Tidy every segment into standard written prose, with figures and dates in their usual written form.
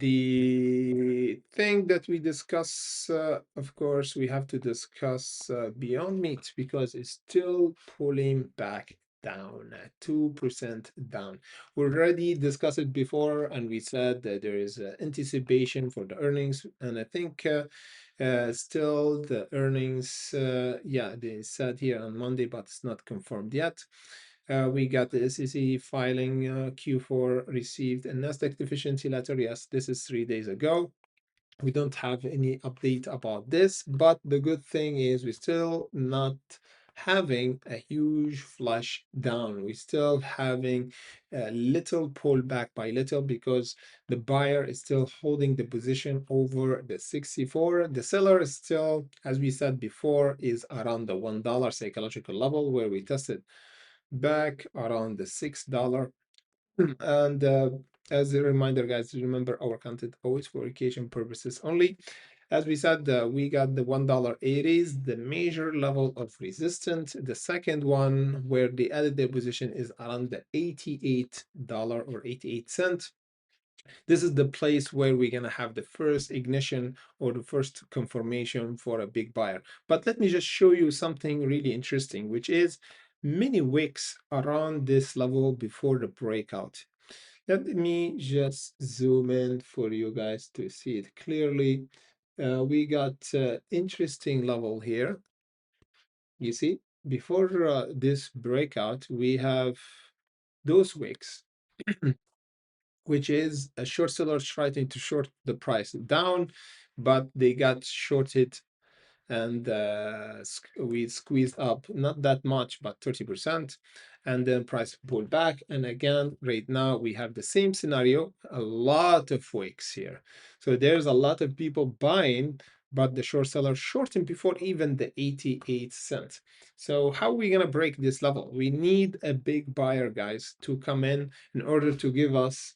The thing that we discuss, of course, we have to discuss Beyond Meat because it's still pulling back down at 2% down. We already discussed it before, and we said that there is anticipation for the earnings, and I think still the earnings, yeah, they said here on Monday, but it's not confirmed yet. We got the SEC filing Q4 received a Nasdaq deficiency letter. Yes, this is 3 days ago. We don't have any update about this, but the good thing is we're still not having a huge flush down. We're still having a little pullback by little because the buyer is still holding the position over the 64. The seller is still, as we said before, is around the $1 psychological level where we tested back around the $6. And as a reminder, guys, remember our content always for education purposes only. As we said, we got the $1 80s, the major level of resistance. The second one where they added their position is around the $88 or 88 cents. This is the place where we're going to have the first ignition or the first confirmation for a big buyer. But let me just show you something really interesting, which is many wicks around this level before the breakout. Let me just zoom in for you guys to see it clearly. We got interesting level here. You see, before this breakout, we have those wicks which is a short seller trying to short the price down, but they got shorted and we squeezed up not that much, but 30%, and then price pulled back. And again, right now we have the same scenario, a lot of wicks here. So there's a lot of people buying, but the short seller shorting before even the 88 cents. So how are we going to break this level? We need a big buyer, guys, to come in order to give us,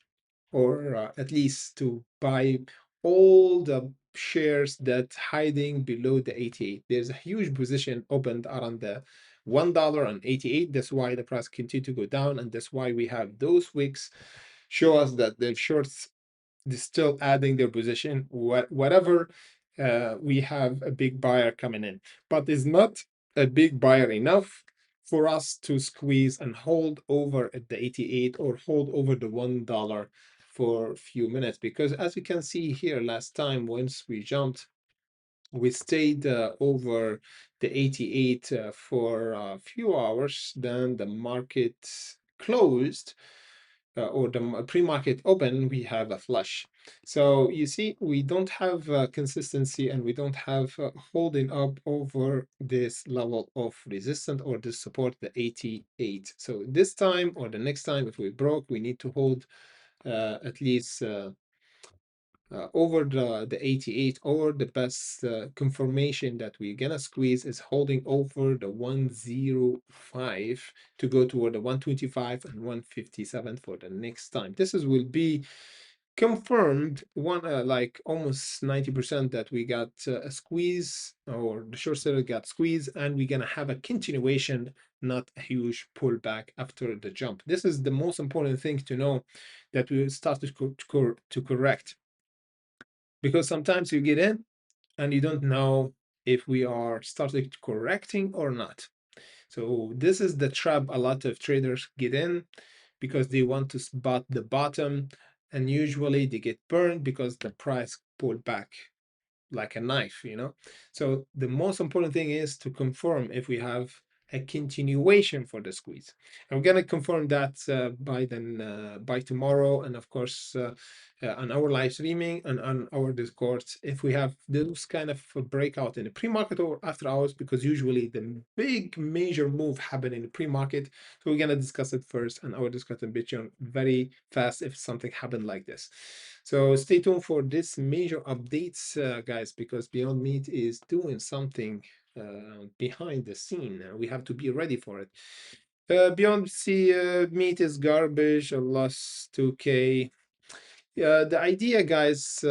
or at least to buy all the shares that hiding below the 88. There's a huge position opened around the $1.88. That's why the price continued to go down, and that's why we have those wicks show us that the shorts is still adding their position. Whatever, we have a big buyer coming in, but is not a big buyer enough for us to squeeze and hold over at the 88 or hold over the $1 for a few minutes. Because as you can see here, last time once we jumped, we stayed over the 88 for a few hours. Then the market closed, or the pre-market open, we have a flush. So you see, we don't have consistency, and we don't have holding up over this level of resistance or this support, the 88. So this time or the next time, if we broke, we need to hold at least over the 88, or the best confirmation that we're gonna squeeze is holding over the 105 to go toward the 125 and 157 for the next time. This is will be confirmed one like almost 90% that we got a squeeze, or the short seller got squeezed, and we're gonna have a continuation, not a huge pullback after the jump. This is the most important thing to know, that we start to correct, because sometimes you get in and you don't know if we are starting correcting or not. So this is the trap a lot of traders get in, because they want to spot the bottom, and usually they get burned because the price pulled back like a knife. So the most important thing is to confirm if we have a continuation for the squeeze. I'm gonna confirm that by tomorrow, and of course on our live streaming and on our Discord, if we have those kind of breakout in the pre-market or after hours, because usually the big major move happen in the pre-market. So we're gonna discuss it first, and I will discuss in Bitcoin very fast if something happened like this. So stay tuned for this major updates, guys, because Beyond Meat is doing something behind the scene. We have to be ready for it. Beyond Meat is garbage. I lost 2K. The idea, guys,